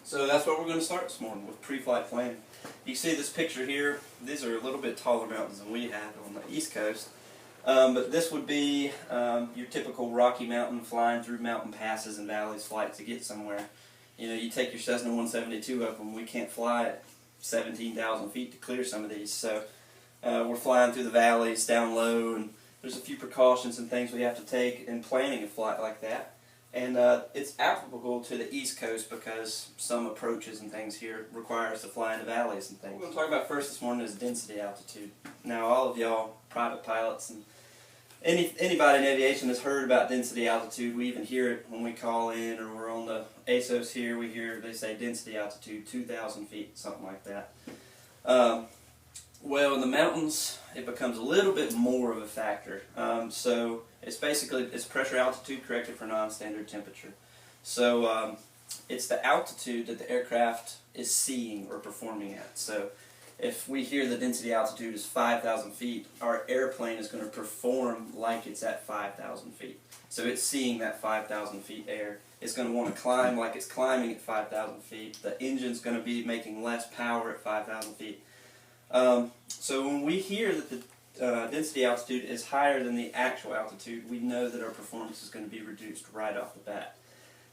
So that's what we're going to start this morning with pre-flight planning. You see this picture here. These are a little bit taller mountains than we have on the East Coast. But this would be your typical Rocky Mountain flying through mountain passes and valleys flight to get somewhere. You know, you take your Cessna 172 up and we can't fly at 17,000 feet to clear some of these. So we're flying through the valleys down low, and there's a few precautions and things we have to take in planning a flight like that. And it's applicable to the East Coast because some approaches and things here require us to fly in the valleys and things. What we're going to talk about first this morning is density altitude. Now, all of y'all private pilots and anybody in aviation has heard about density altitude. We even hear it when we call in or we're on the ASOS here. We hear they say density altitude 2,000 feet, something like that. Well, in the mountains, it becomes a little bit more of a factor. So it's basically pressure altitude corrected for non-standard temperature. So it's the altitude that the aircraft is seeing or performing at. So if we hear the density altitude is 5,000 feet, our airplane is going to perform like it's at 5,000 feet. So it's seeing that 5,000 feet air. It's going to want to climb like it's climbing at 5,000 feet. The engine's going to be making less power at 5,000 feet. So when we hear that the density altitude is higher than the actual altitude, we know that our performance is going to be reduced right off the bat.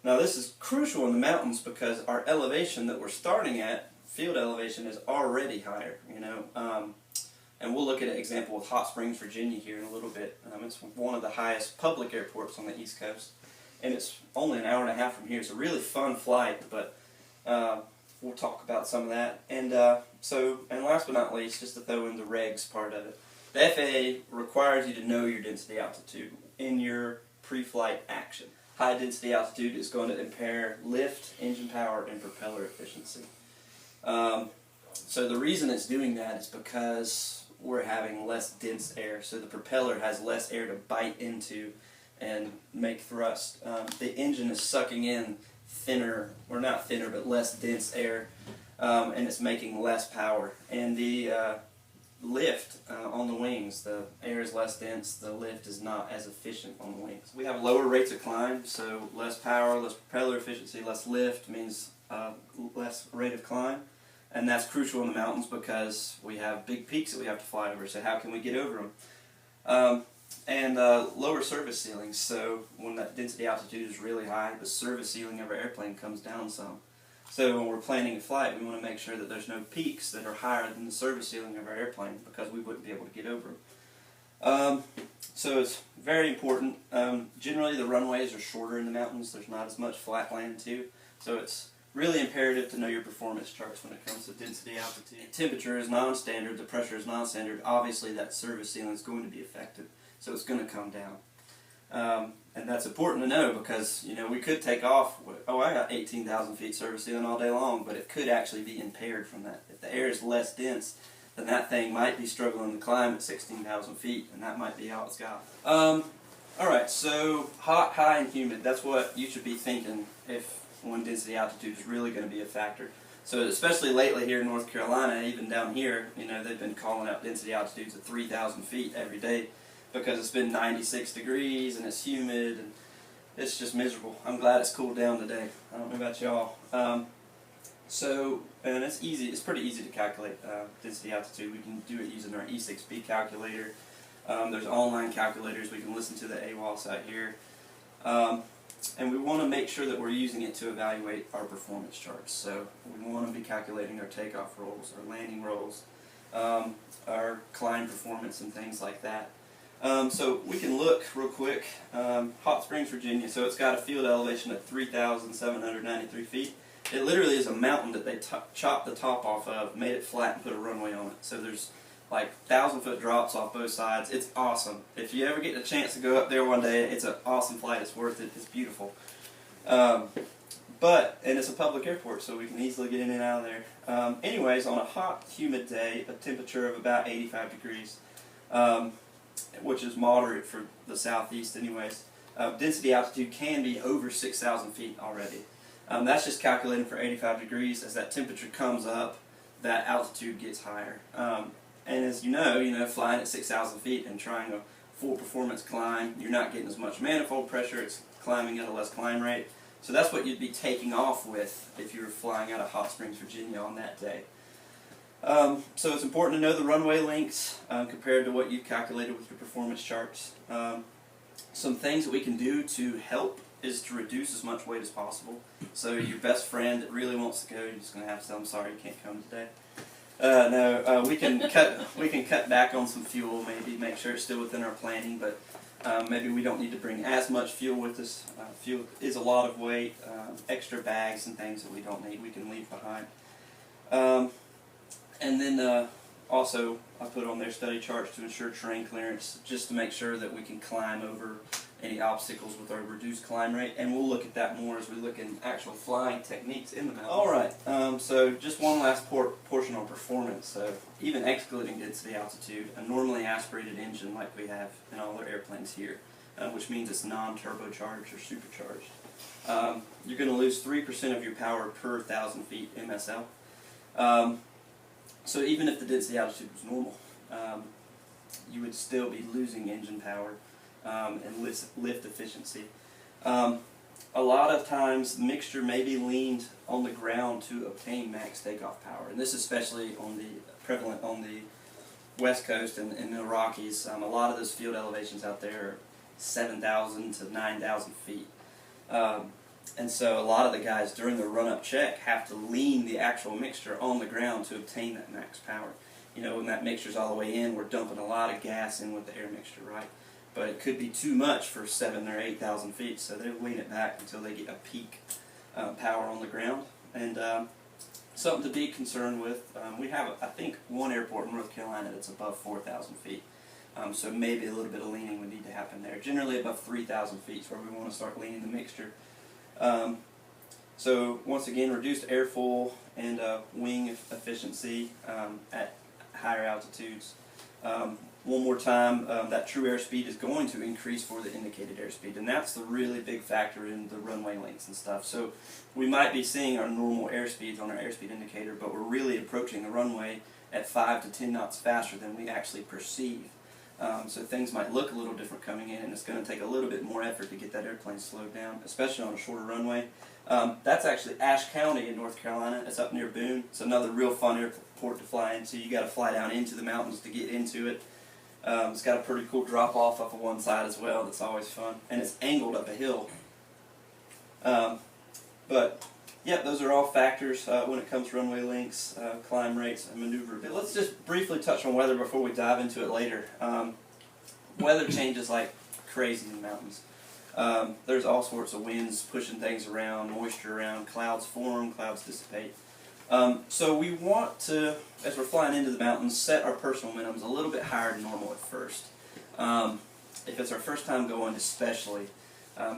Now this is crucial in the mountains because our elevation that we're starting at, field elevation, is already higher, you know. And we'll look at an example with Hot Springs, Virginia here in a little bit. It's one of the highest public airports on the East Coast, and it's only an hour and a half from here. It's a really fun flight, but we'll talk about some of that. And and last but not least, just to throw in the regs part of it, the FAA requires you to know your density altitude in your pre-flight action. High density altitude is going to impair lift, engine power, and propeller efficiency. So the reason it's doing that is because we're having less dense air, so the propeller has less air to bite into and make thrust. The engine is sucking in thinner, or not thinner, but less dense air, and it's making less power. And the lift on the wings, the air is less dense, the lift is not as efficient on the wings. We have lower rates of climb, so less power, less propeller efficiency, less lift means less rate of climb. And that's crucial in the mountains because we have big peaks that we have to fly over, so how can we get over them? And lower service ceilings, so when that density altitude is really high, the service ceiling of our airplane comes down some. So when we're planning a flight, we want to make sure that there's no peaks that are higher than the service ceiling of our airplane because we wouldn't be able to get over them. So it's very important. Generally the runways are shorter in the mountains, there's not as much flat land too, so it's really imperative to know your performance charts when it comes to density altitude. Temperature is non-standard, the pressure is non-standard, obviously that service ceiling is going to be affected, so it's going to come down. And that's important to know because, you know, we could take off, oh, I got 18,000 feet service ceiling all day long, but it could actually be impaired from that. If the air is less dense, then that thing might be struggling to climb at 16,000 feet, and that might be all it's got. Alright, so hot, high, and humid, that's what you should be thinking when density altitude is really going to be a factor. So especially lately here in North Carolina, even down here, you know, they've been calling out density altitudes at 3,000 feet every day because it's been 96 degrees and it's humid and it's just miserable. I'm glad it's cooled down today. I don't know about y'all. And it's easy. It's pretty easy to calculate density altitude. We can do it using our E6B calculator. There's online calculators. We can listen to the AWOL site here. And we want to make sure that we're using it to evaluate our performance charts. So we want to be calculating our takeoff rolls, our landing rolls, our climb performance and things like that. So we can look real quick. Hot Springs, Virginia, so it's got a field elevation of 3,793 feet. It literally is a mountain that they chopped the top off of, made it flat and put a runway on it. So there's like 1,000-foot drops off both sides. It's awesome. If you ever get a chance to go up there one day, it's an awesome flight. It's worth it. It's beautiful. And it's a public airport, so we can easily get in and out of there. Anyways, on a hot, humid day, a temperature of about 85 degrees, which is moderate for the southeast anyways, density altitude can be over 6,000 feet already. That's just calculating for 85 degrees. As that temperature comes up, that altitude gets higher. And as you know, flying at 6,000 feet and trying a full performance climb, you're not getting as much manifold pressure, it's climbing at a less climb rate. So that's what you'd be taking off with if you were flying out of Hot Springs, Virginia on that day. So it's important to know the runway lengths compared to what you've calculated with your performance charts. Some things that we can do to help is to reduce as much weight as possible. So your best friend that really wants to go, you're just going to have to tell them, sorry, you can't come today. We can cut back on some fuel, maybe make sure it's still within our planning, but maybe we don't need to bring as much fuel with us. Fuel is a lot of weight, extra bags and things that we don't need, we can leave behind. And then also I put on there study charts to ensure terrain clearance, just to make sure that we can climb over any obstacles with our reduced climb rate, and we'll look at that more as we look in actual flying techniques in the mountains. Alright, so just one last portion on performance. So even excluding density altitude, a normally aspirated engine like we have in all our airplanes here, which means it's non-turbocharged or supercharged, you're going to lose 3% of your power per 1,000 feet MSL. So even if the density altitude was normal, you would still be losing engine power and lift efficiency. A lot of times the mixture may be leaned on the ground to obtain max takeoff power, and this is especially prevalent on the West Coast and in the Rockies. A lot of those field elevations out there are 7,000 to 9,000 feet. And so a lot of the guys during the run-up check have to lean the actual mixture on the ground to obtain that max power. You know, when that mixture's all the way in, we're dumping a lot of gas in with the air mixture, right? But it could be too much for 7,000 or 8,000 feet, so they lean it back until they get a peak power on the ground. And something to be concerned with, we have, I think, one airport in North Carolina that's above 4,000 feet. So maybe a little bit of leaning would need to happen there. Generally above 3,000 feet is where we want to start leaning the mixture. So once again, reduced airfoil and wing efficiency at higher altitudes. One more time, that true airspeed is going to increase for the indicated airspeed, and that's the really big factor in the runway lengths and stuff. So we might be seeing our normal airspeeds on our airspeed indicator, but we're really approaching the runway at 5 to 10 knots faster than we actually perceive. So things might look a little different coming in, and it's going to take a little bit more effort to get that airplane slowed down, especially on a shorter runway. That's actually Ashe County in North Carolina. It's up near Boone. It's another real fun airport to fly into. You got to fly down into the mountains to get into it. It's got a pretty cool drop off up on one side as well. That's always fun, and it's angled up a hill. But yeah, those are all factors when it comes to runway lengths, climb rates, and maneuverability. Let's just briefly touch on weather before we dive into it later. Weather changes like crazy in the mountains. There's all sorts of winds pushing things around, moisture around, clouds form, clouds dissipate. So we want to, as we're flying into the mountains, set our personal minimums a little bit higher than normal at first. If it's our first time going especially,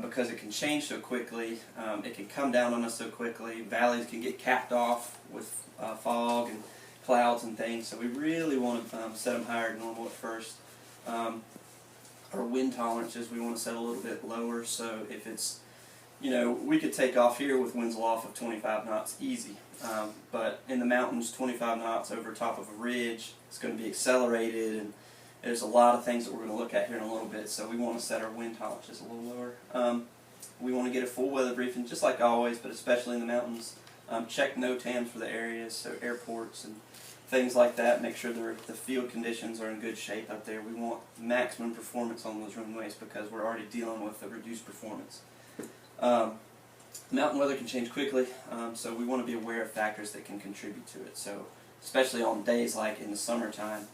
because it can change so quickly, it can come down on us so quickly, valleys can get capped off with fog and clouds and things, so we really want to set them higher than normal at first. Our wind tolerances we want to set a little bit lower, so if it's, you know, we could take off here with winds aloft of 25 knots easy, but in the mountains 25 knots over top of a ridge, it's going to be accelerated, and there's a lot of things that we're going to look at here in a little bit, so we want to set our wind tolerances a little lower. We want to get a full weather briefing, just like always, but especially in the mountains. Check NOTAMs for the areas, so airports and things like that. Make sure the field conditions are in good shape up there. We want maximum performance on those runways because we're already dealing with the reduced performance. Mountain weather can change quickly, so we want to be aware of factors that can contribute to it. So especially on days like in the summertime,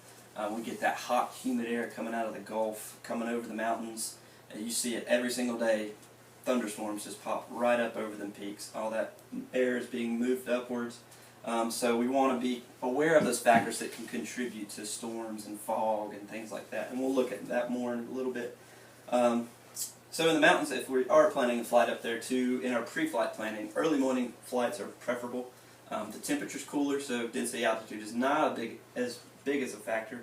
we get that hot, humid air coming out of the Gulf, coming over the mountains. You see it every single day. Thunderstorms just pop right up over them peaks. All that air is being moved upwards. So we want to be aware of those factors that can contribute to storms and fog and things like that. And we'll look at that more in a little bit. So in the mountains, if we are planning a flight up there too, in our pre-flight planning, early morning flights are preferable. The temperature's cooler, so density altitude is not as big as a factor.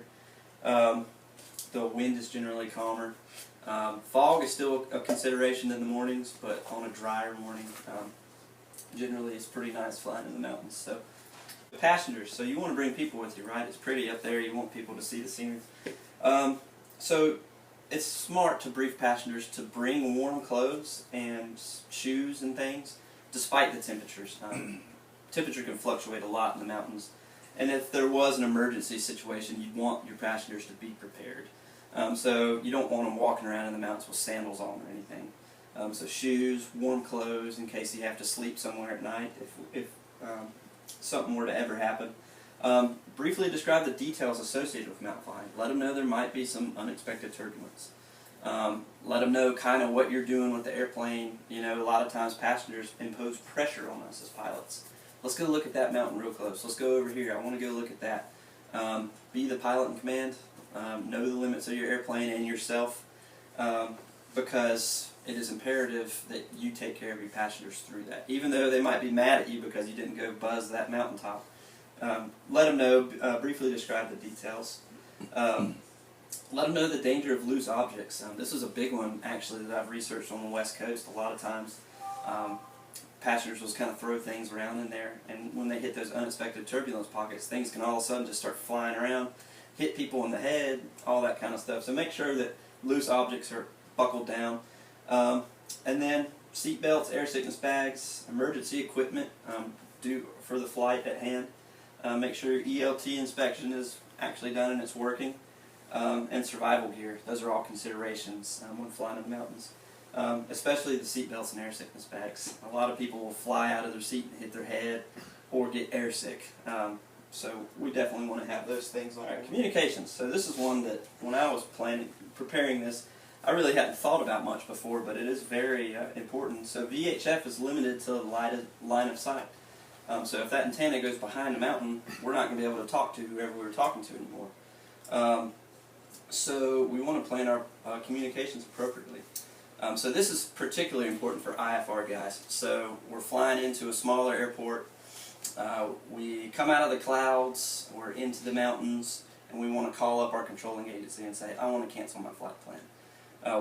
The wind is generally calmer. Fog is still a consideration in the mornings, but on a drier morning, generally it's pretty nice flying in the mountains. So, passengers, so you want to bring people with you, right? It's pretty up there, you want people to see the scenery. So it's smart to brief passengers to bring warm clothes and shoes and things, despite the temperatures. Temperature can fluctuate a lot in the mountains, and if there was an emergency situation, you'd want your passengers to be prepared. So you don't want them walking around in the mountains with sandals on or anything. So shoes, warm clothes in case you have to sleep somewhere at night if something were to ever happen. Briefly describe the details associated with mountain flying. Let them know there might be some unexpected turbulence. Let them know kind of what you're doing with the airplane. You know, a lot of times passengers impose pressure on us as pilots. Let's go look at that mountain real close. Let's go over here. I want to go look at that. Be the pilot in command. Know the limits of your airplane and yourself, because it is imperative that you take care of your passengers through that. Even though they might be mad at you because you didn't go buzz that mountaintop. Let them know, briefly describe the details. Let them know the danger of loose objects. This is a big one, actually, that I've researched on the West Coast. A lot of times, passengers will just kind of throw things around in there, and when they hit those unexpected turbulence pockets, things can all of a sudden just start flying around, hit people in the head, all that kind of stuff. So make sure that loose objects are buckled down. And then seat belts, air sickness bags, emergency equipment due for the flight at hand. Make sure your ELT inspection is actually done and it's working. And survival gear. Those are all considerations when flying in the mountains. Especially the seat belts and air sickness bags. A lot of people will fly out of their seat and hit their head or get airsick. So we definitely want to have those things on. Right, communications. So this is one that when I was preparing this, I really hadn't thought about much before, but it is very important. So VHF is limited to line of sight. So if that antenna goes behind the mountain, we're not going to be able to talk to whoever we were talking to anymore. So we want to plan our communications appropriately. So this is particularly important for IFR guys. So we're flying into a smaller airport. We come out of the clouds, we're into the mountains, and we want to call up our controlling agency and say, I want to cancel my flight plan.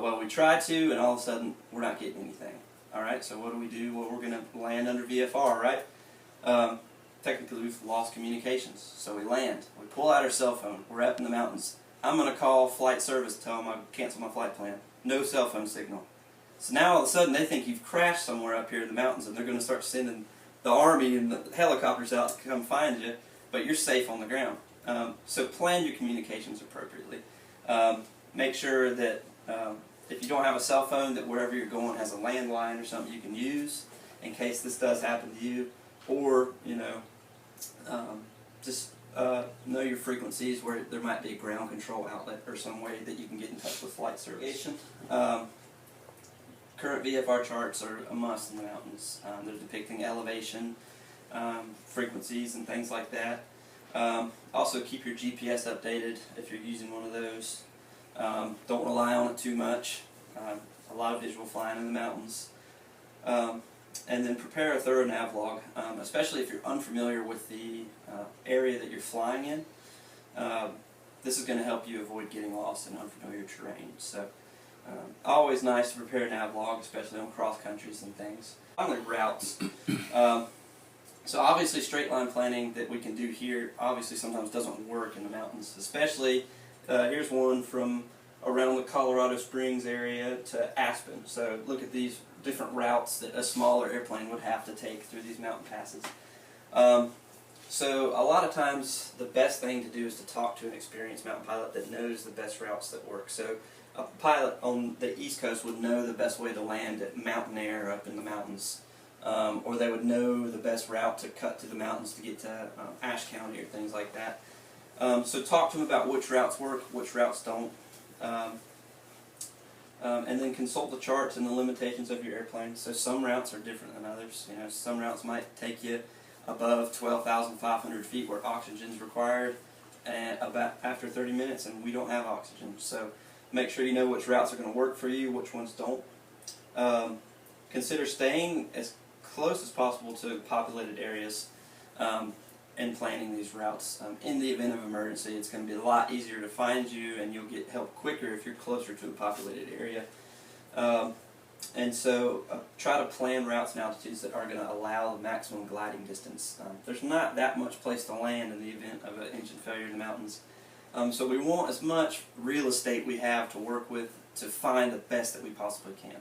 Well, we try to, and all of a sudden, we're not getting anything. Alright, so what do? Well, we're going to land under VFR, right? Technically, we've lost communications. So we land, we pull out our cell phone, we're up in the mountains. I'm going to call flight service to tell them I cancel my flight plan. No cell phone signal. So now all of a sudden they think you've crashed somewhere up here in the mountains, and they're going to start sending the army and the helicopters out to come find you, but you're safe on the ground. So plan your communications appropriately. Make sure that if you don't have a cell phone, that wherever you're going has a landline or something you can use in case this does happen to you, or just know your frequencies where there might be a ground control outlet or some way that you can get in touch with flight service. Current VFR charts are a must in the mountains. They're depicting elevation, frequencies, and things like that. Also keep your GPS updated if you're using one of those. Don't rely on it too much. A lot of visual flying in the mountains. And then prepare a thorough nav log, especially if you're unfamiliar with the area that you're flying in. This is going to help you avoid getting lost in unfamiliar terrain. So, always nice to prepare a nav log, especially on cross countries and things. Finally, routes. So obviously straight line planning that we can do here obviously sometimes doesn't work in the mountains. Especially, here's one from around the Colorado Springs area to Aspen. So look at these different routes that a smaller airplane would have to take through these mountain passes. So a lot of times the best thing to do is to talk to an experienced mountain pilot that knows the best routes that work. So a pilot on the East Coast would know the best way to land at Mountain Air up in the mountains. Or they would know the best route to cut to the mountains to get to Ashe County or things like that. So talk to them about which routes work, which routes don't. And then consult the charts and the limitations of your airplane. So some routes are different than others. You know, some routes might take you above 12,500 feet where oxygen is required, and about after 30 minutes, and we don't have oxygen. So make sure you know which routes are going to work for you, which ones don't. Consider staying as close as possible to populated areas and planning these routes. In the event of emergency, it's going to be a lot easier to find you, and you'll get help quicker if you're closer to a populated area. And so try to plan routes and altitudes that are going to allow the maximum gliding distance. There's not that much place to land in the event of an engine failure in the mountains. So we want as much real estate we have to work with to find the best that we possibly can.